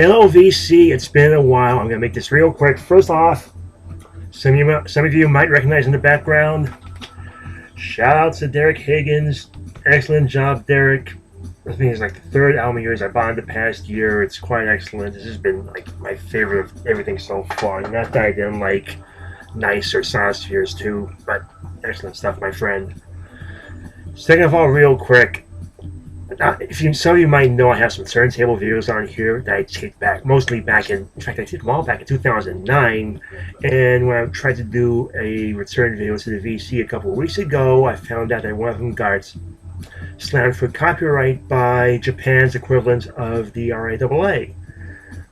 Hello, VC. It's been a while. I'm going to make this real quick. First off, some of you might recognize in the background. Shout out to Dereck Higgins. Excellent job, Dereck. I think it's like the third album of yours I bought in the past year. It's quite excellent. This has been like my favorite of everything so far. Not that I didn't like Nice or Sonospheres too, but excellent stuff, my friend. Second of all, real quick, some of you might know I have some turntable videos on here that I take back, mostly back in fact, I took them all back in 2009. And when I tried to do a return video to the VC a couple of weeks ago, I found out that one of them got slammed for copyright by Japan's equivalent of the RIAA,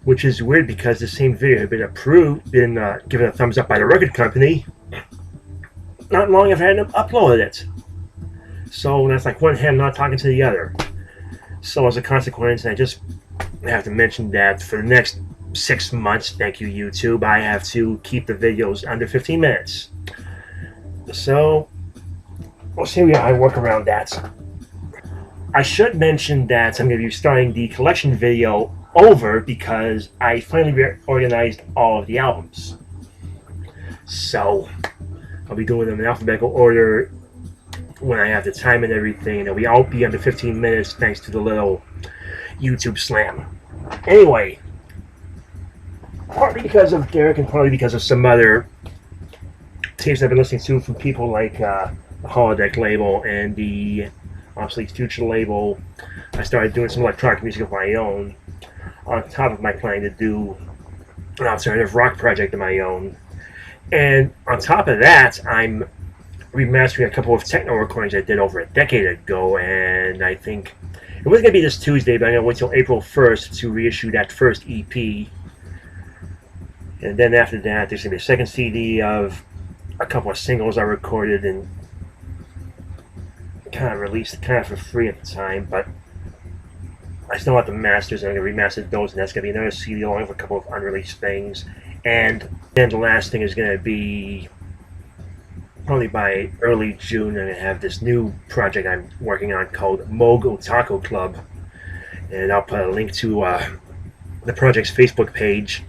which is weird because the same video had been given a thumbs up by the record company not long after I had uploaded it. So that's like one hand not talking to the other. So as a consequence, I just have to mention that for the next 6 months, thank you YouTube, I have to keep the videos under 15 minutes. So we'll see how I work around that. I should mention that I'm going to be starting the collection video over because I finally reorganized all of the albums. So I'll be doing them in alphabetical order when I have the time and everything, and they'll all be under 15 minutes thanks to the little YouTube slam. Anyway, partly because of Dereck and partly because of some other tapes I've been listening to from people like the Holodeck label and the Obsolete Future label, I started doing some electronic music of my own on top of my plan to do an alternative rock project of my own. And on top of that, I'm remastering a couple of techno recordings I did over a decade ago, and I think it was going to be this Tuesday, but I'm going to wait till April 1st to reissue that first EP. And then after that, there's going to be a second CD of a couple of singles I recorded and kind of released kind of for free at the time, but I still have the masters, and I'm going to remaster those, and that's going to be another CD along with a couple of unreleased things. And then the last thing is going to be probably by early June. I'm going to have this new project I'm working on called Moog Otaku Club, and I'll put a link to the project's Facebook page.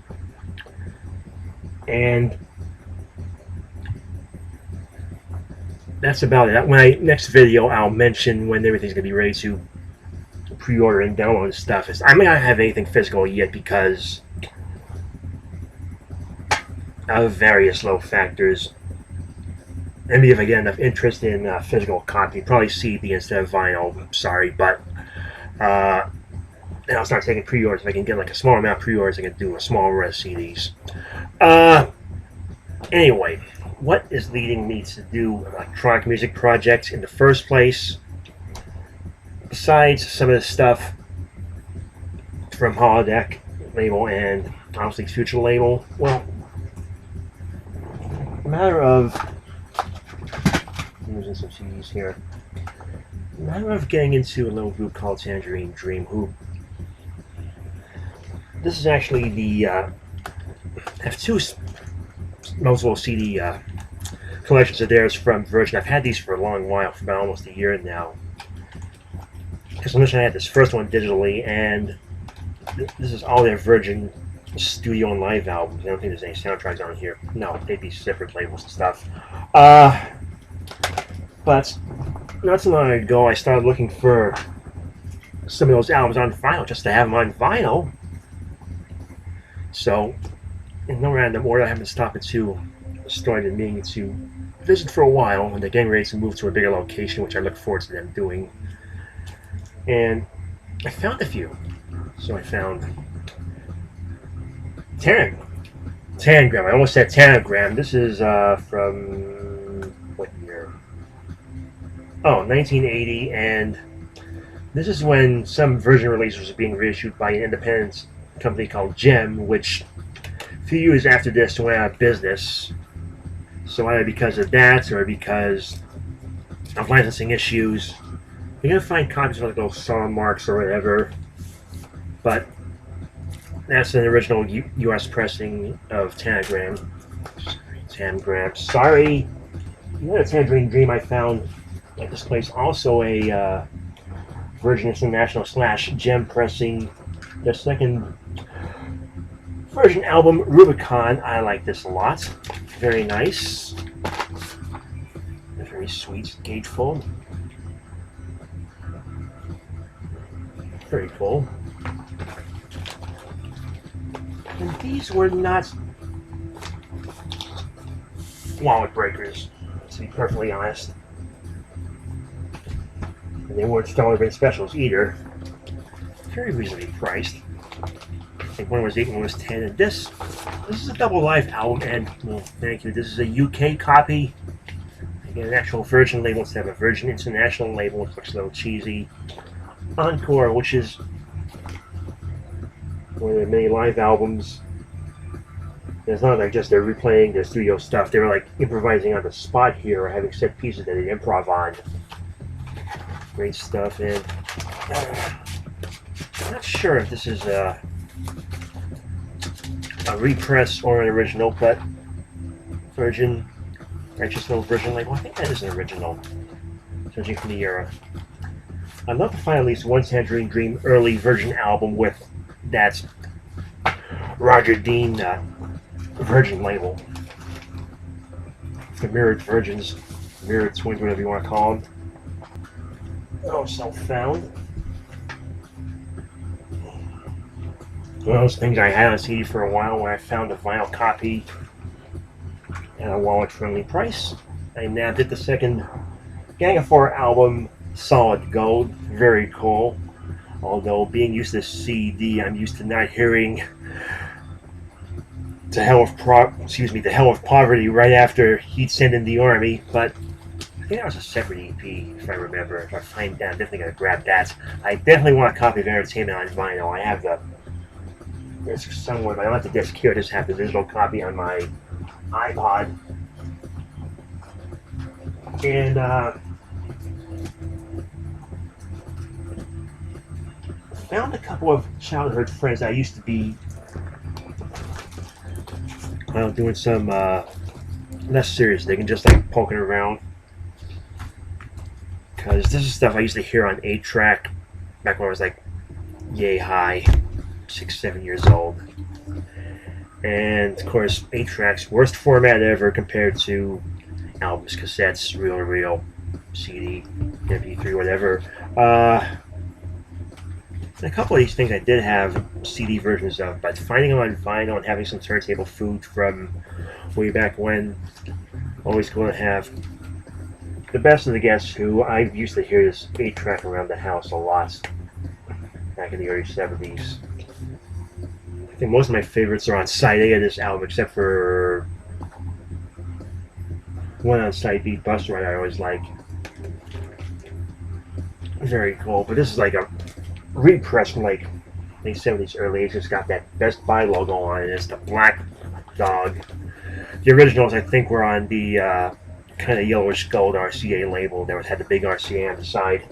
And that's about it. My next video, I'll mention when everything's going to be ready to pre-order and download stuff. I may not have anything physical yet because of various low factors. Maybe if I get enough interest in physical copy, probably CD instead of vinyl. I'm sorry, but and I'll start taking pre-orders. If I can get like a small amount of pre-orders, I can do a small run of CDs. Anyway, what is leading me to do electronic music projects in the first place? Besides some of the stuff from Holodeck label and Obsolete Future label, well, a matter of using some CDs here. A matter of getting into a little group called Tangerine Dream, who this is actually the I have two multiple CD collections of theirs from Virgin. I've had these for a long while, for about almost a year now. Because initially I had this first one digitally, and this is all their Virgin studio and live albums. I don't think there's any soundtracks on here. No, they'd be separate labels and stuff. But not so long ago, I started looking for some of those albums on vinyl, just to have them on vinyl. So, in no random order, I haven't stopped at a store I've been meaning to visit for a while, and they're getting ready to move to a bigger location, which I look forward to them doing. And I found a few. So I found Tangram. I almost said Tanagram. This is from what year? Oh, 1980, and this is when some Virgin releases were being reissued by an independent company called Gem, which a few years after this went out of business. So either because of that or because of licensing issues, you're going to find copies of like those song marks or whatever, but that's an original U.S. pressing of Tanagram. Sorry. Another Tangerine Dream I found at this place, also a Virgin International / Gem pressing, their second version album, Rubicon. I like this a lot. Very nice. Very sweet gatefold. Very cool. And these were not wallet breakers, to be perfectly honest. And they weren't Stellar specials either. Very reasonably priced. I think one was 8 and one was 10. And this is a double live album, and well, thank you. This is a UK copy. Again, an actual Virgin label instead of a Virgin International label, which looks a little cheesy. Encore, which is one of the many live albums. It's not like just they're replaying their studio stuff. They were like improvising on the spot here, or having set pieces that they improv on. Great stuff, and I'm not sure if this is a repress or an original, but Virgin, Righteous Little Virgin label. I think that is an original, judging from the era. I'd love to find at least one Tangerine Dream early Virgin album with that Roger Dean Virgin label. The Mirrored Virgins, Mirrored Twins, whatever you want to call them. Oh, self-found. One of those things I had on CD for a while when I found a vinyl copy at a wallet-friendly price. I nabbed it, the second Gang of Four album, Solid Gold. Very cool. Although being used to CD, I'm used to not hearing The Hell of Poverty right after he'd send in the army, but I think that was a separate EP, if I remember. If I find that, I'm definitely going to grab that. I definitely want a copy of Entertainment on vinyl. I have the disc somewhere, but I don't have the disc here. I just have the digital copy on my iPod. And found a couple of childhood friends I used to be doing some less serious digging, just like poking around. Because this is stuff I used to hear on 8-track back when I was like yay high, 6-7 years old. And of course, 8-tracks, worst format ever compared to albums, cassettes, reel-to-reel, CD, MP3, whatever. A couple of these things I did have CD versions of, but finding them on vinyl and having some turntable food from way back when, always going to have the best of the Guess Who. I used to hear this 8-track around the house a lot back in the early 70s. I think most of my favorites are on side A of this album, except for one on side B, Bus Ride, I always like. Very cool, but this is like a repress from like late 70s, early 80s. It's got that Best Buy logo on it. It's the black dog. The originals, I think, were on the kind of yellowish gold RCA label. They had the big RCA on the side,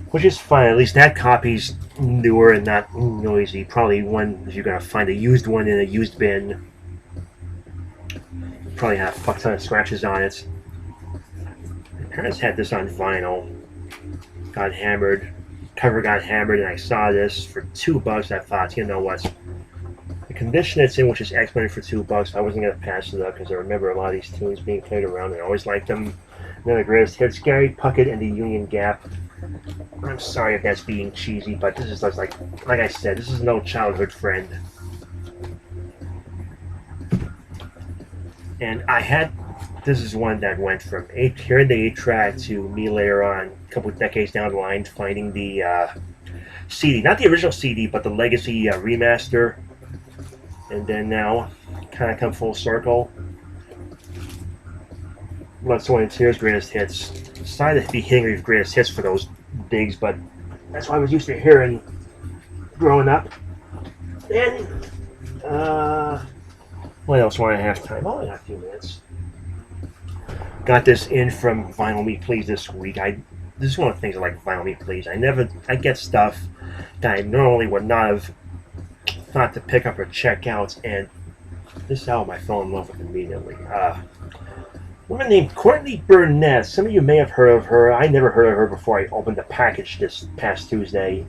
which is fine. At least that copy's newer and not noisy. Probably one, if you're gonna find a used one in a used bin, probably have a fuck ton of scratches on it. My parents had this on vinyl. Got hammered. Cover got hammered, and I saw this for $2. I thought, you know what? The condition it's in, which is excellent for $2, I wasn't going to pass it up because I remember a lot of these tunes being played around, and I always liked them. And then the greatest hits, Gary Puckett and the Union Gap. I'm sorry if that's being cheesy, but this is like I said, this is no childhood friend. And this is one that went from hearing the 8-track to me later on, a couple of decades down the line, finding the CD. Not the original CD, but the Legacy remaster. And then now, kind of come full circle. Blood, Sweat, and Tears Greatest Hits. Decided to be hitting with Greatest Hits for those digs, but that's what I was used to hearing growing up. And, what else when I have time? Oh, I got a few minutes. Got this in from Vinyl Me Please this week. This is one of the things I like Vinyl Me Please. I get stuff that I normally would not have thought to pick up or check out, and this album I fell in love with immediately. A woman named Courtney Burnett. Some of you may have heard of her. I never heard of her before I opened the package this past Tuesday.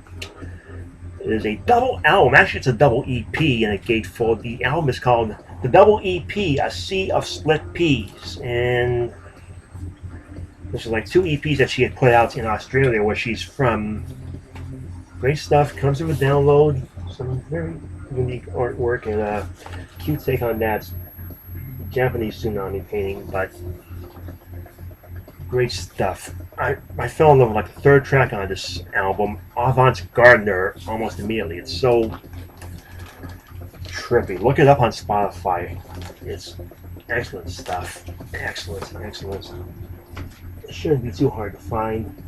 It is a double album. Actually, it's a double EP in a gatefold. The album is called the Double EP, A Sea of Split Peas. And this is like 2 EPs that she had put out in Australia, where she's from. Great stuff. Comes with a download. Some very unique artwork and a cute take on that Japanese tsunami painting, but great stuff. I fell in love with like the 3rd track on this album, Avant-Gardener, almost immediately. It's so trippy. Look it up on Spotify. It's excellent stuff. Excellent. It shouldn't be too hard to find.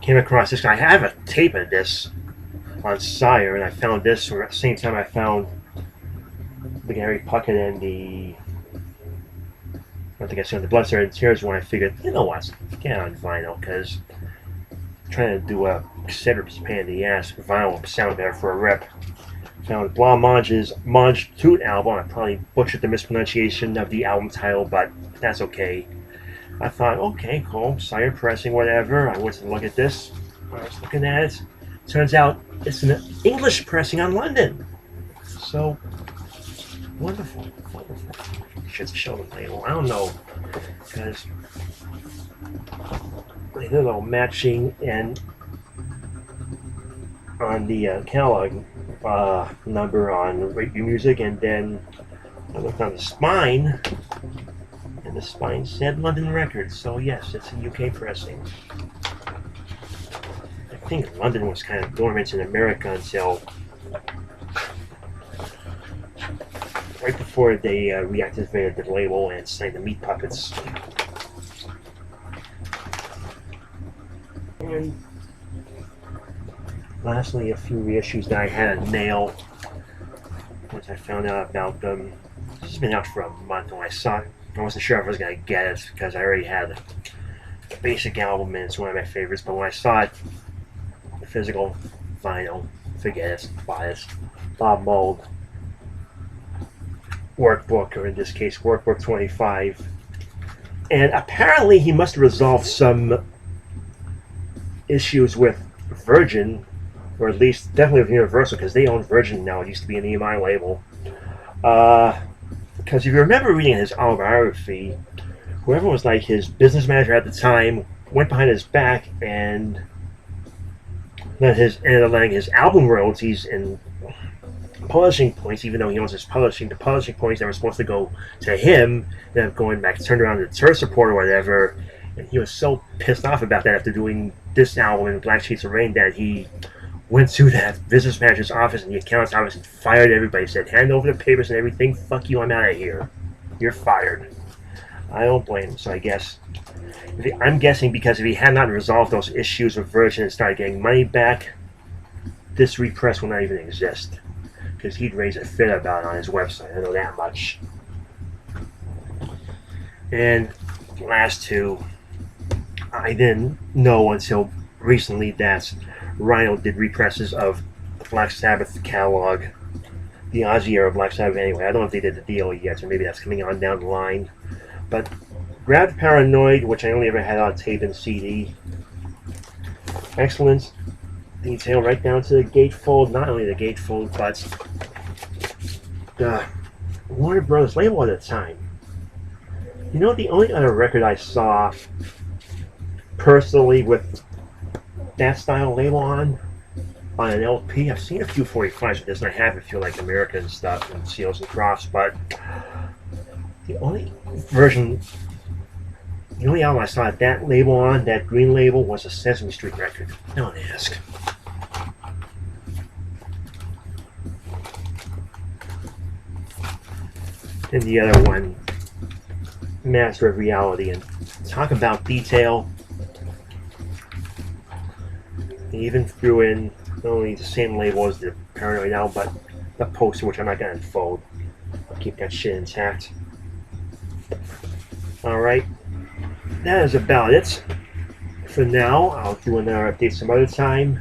Came across this guy. I have a tape of this on Sire, and I found this at the same time I found the Gary Puckett and the, I think I said the Blood, Sweat, and Tears one. I figured, you know what, get on vinyl, because trying to do a cassette is a pain in the ass. Vinyl would sound better for a rip. Found Blanc Mange's Mange Tout album. I probably butchered the mispronunciation of the album title, but that's okay. I thought, okay, cool, Sire pressing, whatever. I went to look at this. I was looking at it. Turns out it's an English pressing on London. So, wonderful. Should show the label. I don't know, because they did a little matching and on the catalog number on Rate Your Music, and then I looked on the spine, and the spine said London Records. So yes, it's a UK pressing. I think London was kind of dormant in America until right before they reactivated the label and signed the Meat Puppets. And lastly, a few reissues that I had to nail once I found out about them. This has been out for a month, and when I saw it, I wasn't sure if I was going to get it because I already had the basic album and it's one of my favorites, but when I saw it, the physical vinyl, forget it, buy it. Bob Mould workbook, or in this case workbook 25, and apparently he must have resolved some issues with Virgin, or at least definitely with Universal, because they own Virgin now. It used to be an EMI label, because if you remember reading his autobiography, whoever was like his business manager at the time went behind his back and ended up letting his album royalties and publishing points, even though he owns his publishing, the publishing points that were supposed to go to him, then going back, turned around to Tour Support or whatever, and he was so pissed off about that after doing this album in Black Sheets of Rain that he went to that business manager's office and the accountant's office and fired everybody. Said, hand over the papers and everything, fuck you, I'm out of here. You're fired. I don't blame him. So I guess, I'm guessing because if he had not resolved those issues with Virgin and started getting money back, this repress will not even exist. Because he'd raise a fit about it on his website, I know that much. And last two, I didn't know until recently that Rhino did represses of the Black Sabbath catalog, the Ozzy era Black Sabbath anyway. I don't know if they did the deal yet, or maybe that's coming on down the line. But grabbed Paranoid, which I only ever had on tape and CD. Excellent detail right down to the gatefold. Not only the gatefold, but the Warner Brothers label at the time. You know, the only other record I saw personally with that style label on an LP, I've seen a few 45s with this, and I have if you like American stuff and Seals and Crofts, but the only album I saw that label on, that green label, was a Sesame Street record. Don't ask. And the other one, Master of Reality, and talk about detail. He even threw in not only the same label as the Paranoid album, but the poster, which I'm not going to unfold. I'll keep that shit intact. Alright, that is about it for now. I'll do another update some other time.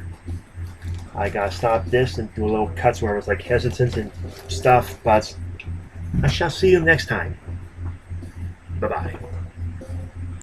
I gotta stop this and do a little cuts where I was like hesitant and stuff, but I shall see you next time. Bye-bye.